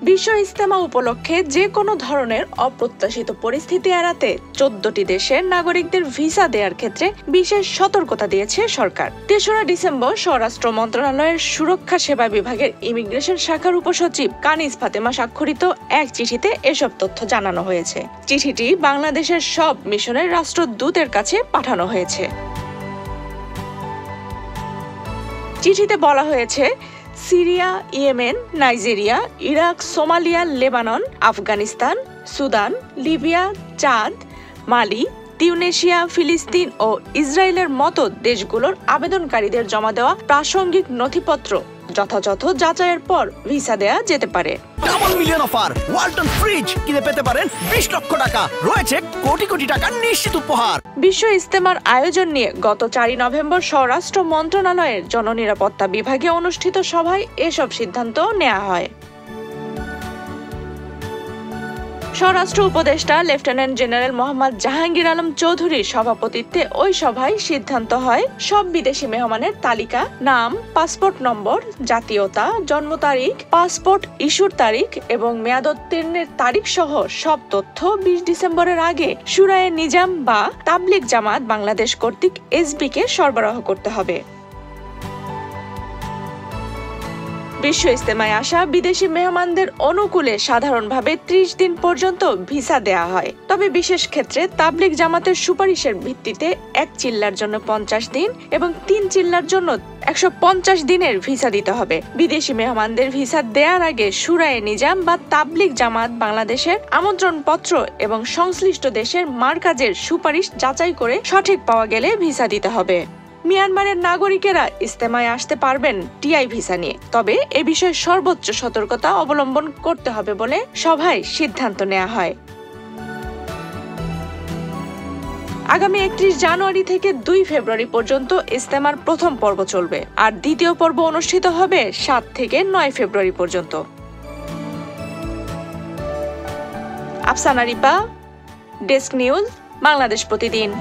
বিশ্ব ইজতেমা উপলক্ষে যে কোনো ধরনের অপ্রত্যাশিত পরিস্থিতি এড়াতে 14টি দেশের নাগরিকদের ভিসা দেওয়ার ক্ষেত্রে বিশেষ সতর্কতা দিয়েছে সরকার। ৩রা ডিসেম্বর স্বরাষ্ট্র মন্ত্রণালয়ের সুরক্ষা সেবা বিভাগের ইমিগ্রেশন শাখার উপসচিব কানিজ ফাতেমা স্বাক্ষরিত এক চিঠিতে এসব তথ্য জানানো হয়েছে। চিঠিটি বাংলাদেশের সব মিশনের রাষ্ট্রদূতের কাছে পাঠানো হয়েছে। চিঠিতে বলা হয়েছে, Syria, Yemen, Nigeria, Iraq, Somalia, Lebanon, Afghanistan, Sudan, Libya, Chad, Mali, Tunisia, ফিলিস্তিন ও ইসরায়েলের মতো দেশগুলোর আবেদনকারীদের জমা দেওয়া প্রাসঙ্গিক নথিপত্র যথাযথ যাচাইয়ের পর ভিসা দেয়া যেতে পারে। Double million offer, Walton fridge কিনে পেতে পারেন 20 লক্ষ টাকা, রয়েছে কোটি কোটি টাকার নিশ্চিত উপহার। বিশ্ব ইজতেমার আয়োজন নিয়ে গত 4 নভেম্বর স্বরাষ্ট্র মন্ত্রণালয়ের জননিরাপত্তা বিভাগে অনুষ্ঠিত সভায় এসব সিদ্ধান্ত নেওয়া হয়। স্বরাষ্ট্র উপদেষ্টা লেফটেন্যান্ট জেনারেল মোহাম্মদ জাহাঙ্গীর আলম চৌধুরীর সভাপতিত্বে ওই সভায় সিদ্ধান্ত হয়, সব বিদেশি মেহমানের তালিকা, নাম, পাসপোর্ট নম্বর, জাতীয়তা, জন্ম তারিখ, পাসপোর্ট ইস্যুর তারিখ এবং মেয়াদোত্তীর্ণের তারিখ সহ সব তথ্য 20 ডিসেম্বরের আগে শুরায়ে নিজাম বা তাবলিগ জামাত বাংলাদেশ কর্তৃক এসবিকে সরবরাহ করতে হবে। বিশ্ব ইজতেমায় আসা বিদেশি মেহমানদের অনুকূলে সাধারণভাবে 30 দিন পর্যন্ত ভিসা দেয়া হয়। তবে বিশেষ ক্ষেত্রে তাবলিগ জামাতের সুপারিশের ভিত্তিতে 1 চিল্লার জন্য 50 দিন এবং 3 চিল্লার জন্য 150 দিনের ভিসা দিতে হবে। বিদেশি মেহমানদের ভিসা দেওয়ার আগে শুরায়ে নিজাম বা তাবলিগ জামাত বাংলাদেশের আমন্ত্রণ পত্র এবং সংশ্লিষ্ট দেশের মারকাজের সুপারিশ যাচাই করে সঠিক পাওয়া গেলে ভিসা দিতে হবে। মিয়ানমারের নাগরিকেরা ইজতেমায় আসতে পারবেন টিআই ভিসা নিয়ে, তবে এ বিষয়ে সর্বোচ্চ সতর্কতা অবলম্বন করতে হবে বলে সভায় সিদ্ধান্ত নেওয়া হয়। আগামী 31 জানুয়ারি থেকে 2 ফেব্রুয়ারি পর্যন্ত ইজতেমার প্রথম পর্ব চলবে, আর দ্বিতীয় পর্ব অনুষ্ঠিত হবে 7 থেকে 9 ফেব্রুয়ারি পর্যন্ত। আফসানা রিপা, ডেস্ক নিউজ, বাংলাদেশ প্রতিদিন।